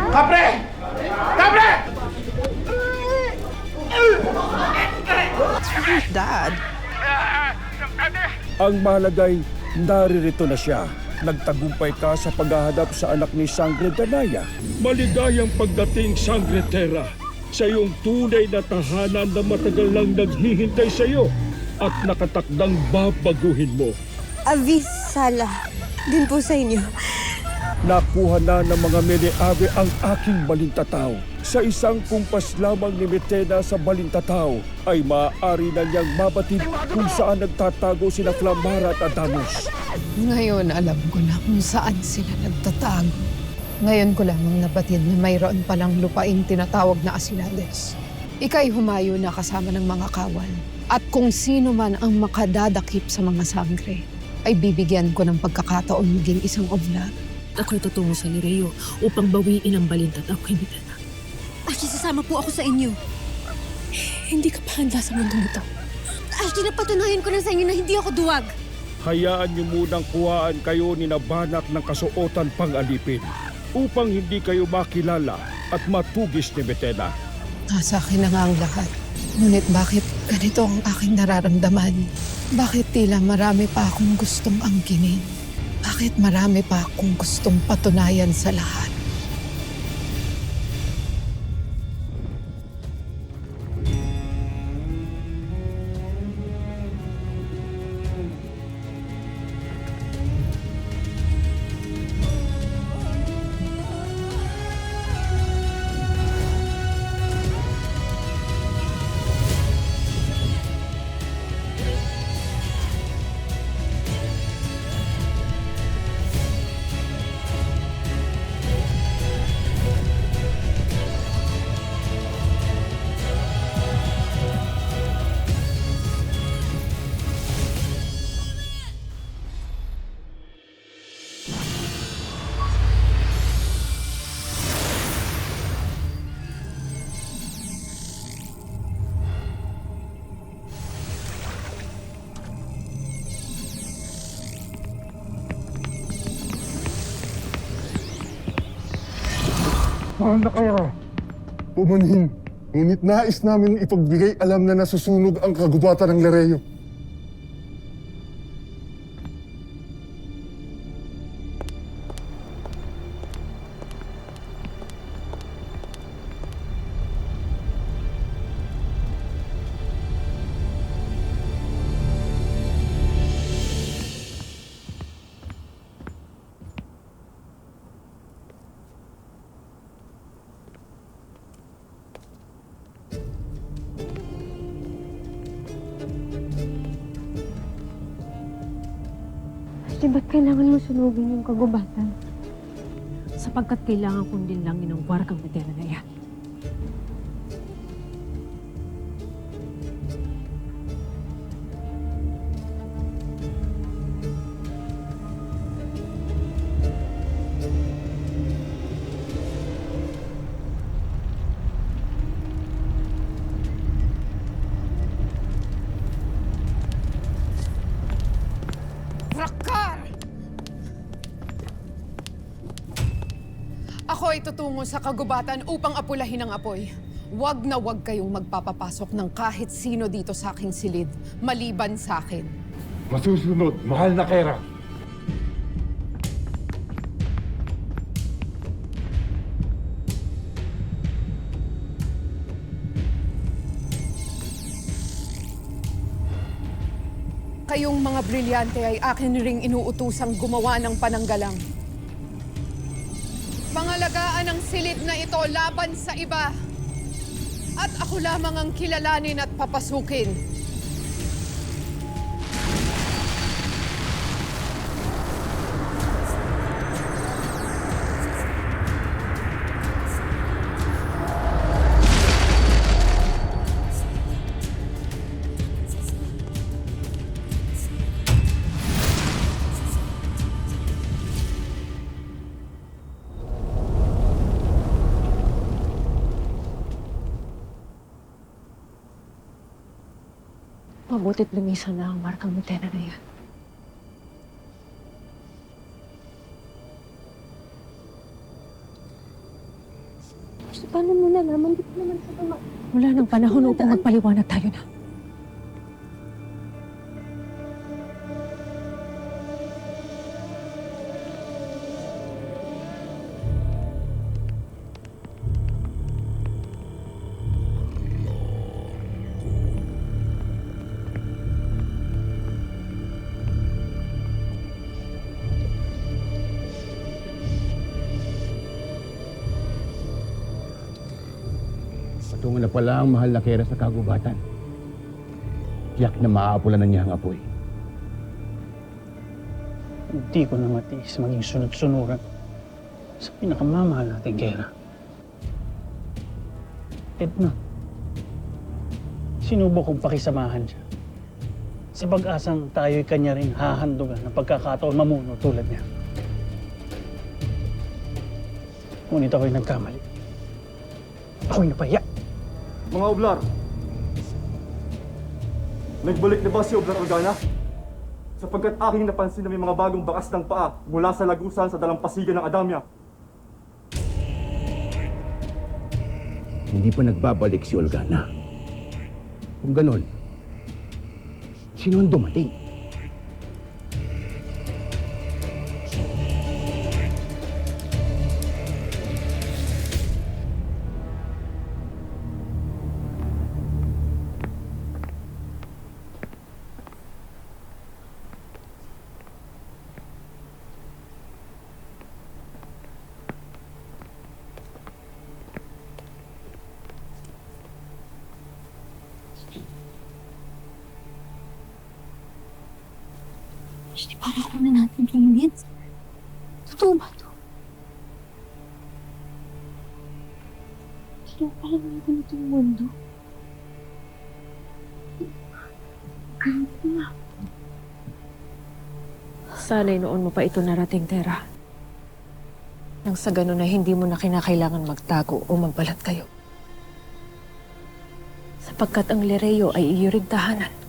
Kapre! Kapre! Dad. Ang mahalagay, naririto na siya. Nagtagumpay ka sa paghahanap sa anak ni Sangre Danaya. Maligayang pagdating, Sangre Terra, sa iyong tunay na tahanan na matagal nang naghihintay sa iyo at nakatakdang babaguhin mo. Avisala din po sa inyo. Nakuha na ng mga Meneave ang aking balintataw. Sa isang kumpas lamang ni Metena sa balintataw ay maaari na niyang mabatid kung saan nagtatago sina Flamara at Adamus. Ngayon alam ko na kung saan sila nagtatago. Ngayon ko lamang nabatid na mayroon palang lupaing tinatawag na Asilades. Ika'y humayo na kasama ng mga kawal. At kung sino man ang makadadakip sa mga sangre, ay bibigyan ko ng pagkakataon maging isang oblad. Ako'y tutungo sa Lireo upang bawiin ang balintataw kay Metena. Ashley, sasama po ako sa inyo. Hindi ka pa handa sa mundong ito. Ashley, napatunayan ko na sa inyo na hindi ako duwag. Hayaan niyo munang kuhaan kayo ni Nabanak ng kasuotan pang-alipin upang hindi kayo makilala at matugis ni Metena. Nasa akin na nga ang lahat. Ngunit bakit ganito ang aking nararamdaman? Bakit tila marami pa akong gustong angkinin? Bakit marami pa akong gustong patunayan sa lahat? Mahal na kaya, pumanhin. Ngunit nais namin ipagbigay alam na nasusunog ang kagubatan ng Lireo. Ashley, ba't kailangan mo sunugin yung kagubatan? Sapagkat kailangan kong din lang ng warkang Metena na yan. Rakar! Ako ay tutungo sa kagubatan upang apulahin ang apoy. Huwag na huwag kayong magpapapasok ng kahit sino dito sa aking silid, maliban sa akin. Masusunod, mahal na Kera. Kayong mga brilyante ay akin ring inuutusang gumawa ng pananggalang. Pangalagaan ang silid na ito laban sa iba. At ako lamang ang kilalanin at papasukin. Mabuti't lumisan na ang markang Metena na yan. Ashley, paano mo nalaman? Di ko naman sa tama. Wala nang panahon upang magpaliwanag tayo na. Patungo na pala ang mahal na Kera sa kagubatan. Tiyak na maaapulan na niya ang apoy. Hindi ko na matiis maging sunod-sunuran sa pinakamamahal nating Kera. Edna, sinubok kong pakisamahan siya. Sa pag-asang tayo'y kanya rin hahandugan ng pagkakataon mamuno tulad niya. Ngunit ako'y nagkamali. Ako'y napaya. Mga Oblar, nagbalik na ba si Oblar Organa? Sapagkat aking napansin na may mga bagong bakas ng paa mula sa lagusan sa dalampasigan ng Adamya. Hindi pa nagbabalik si Olgana. Kung ganon, sino ang dumating? Ashley, para ko na natin kay Vince. Totoo ba ito? Kaya pala may ganito yung mundo. Ganito na. Sana'y noon mo pa ito narating, Tera. Nang sa ganun na hindi mo na kinakailangan magtago o magbalat kayo. Sapagkat ang Lereo ay iyuring tahanan.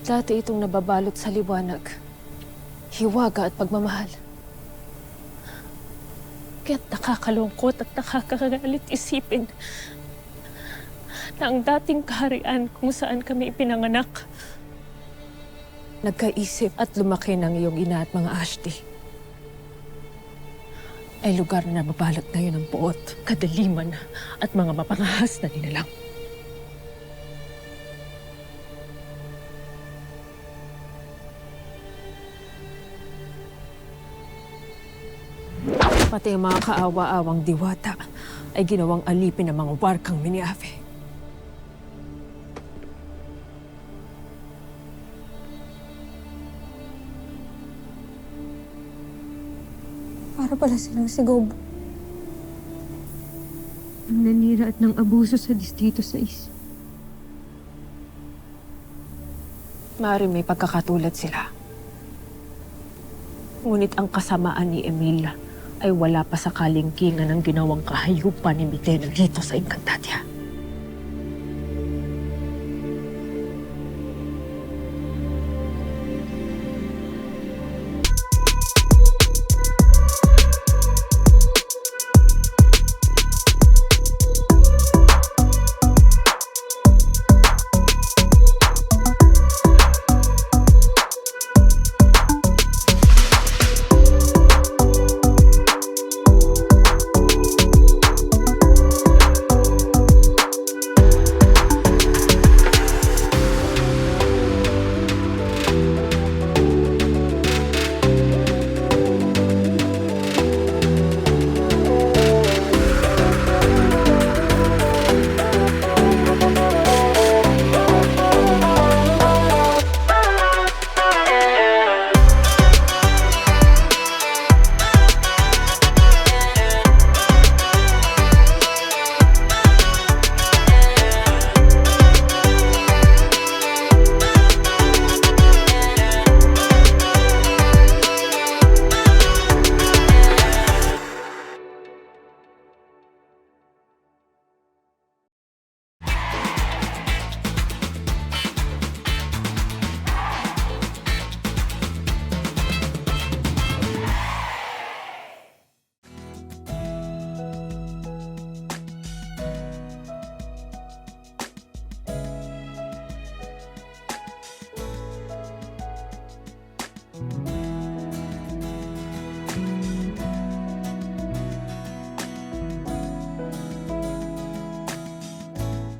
Dati itong nababalot sa liwanag, hiwaga at pagmamahal. Kaya't nakakalungkot at nakakagalit isipin na ang dating kaharian kung saan kami ipinanganak, nagkaisip at lumaki ng iyong ina at mga Ashley, ay lugar na nababalot ngayon ng puot, kadaliman at mga mapangahas na nilalang. Pati ang mga kaawa-awang diwata ay ginawang alipin ng mga warkang Miniafe. Para pala silang si Gob. Ang nanira at ng abuso sa Distrito 6. Maaaring may pagkakatulad sila. Ngunit ang kasamaan ni Emilia ay wala pa sa kalingkingan ng ginawang kahayupan ni Mitena dito sa Encantadia.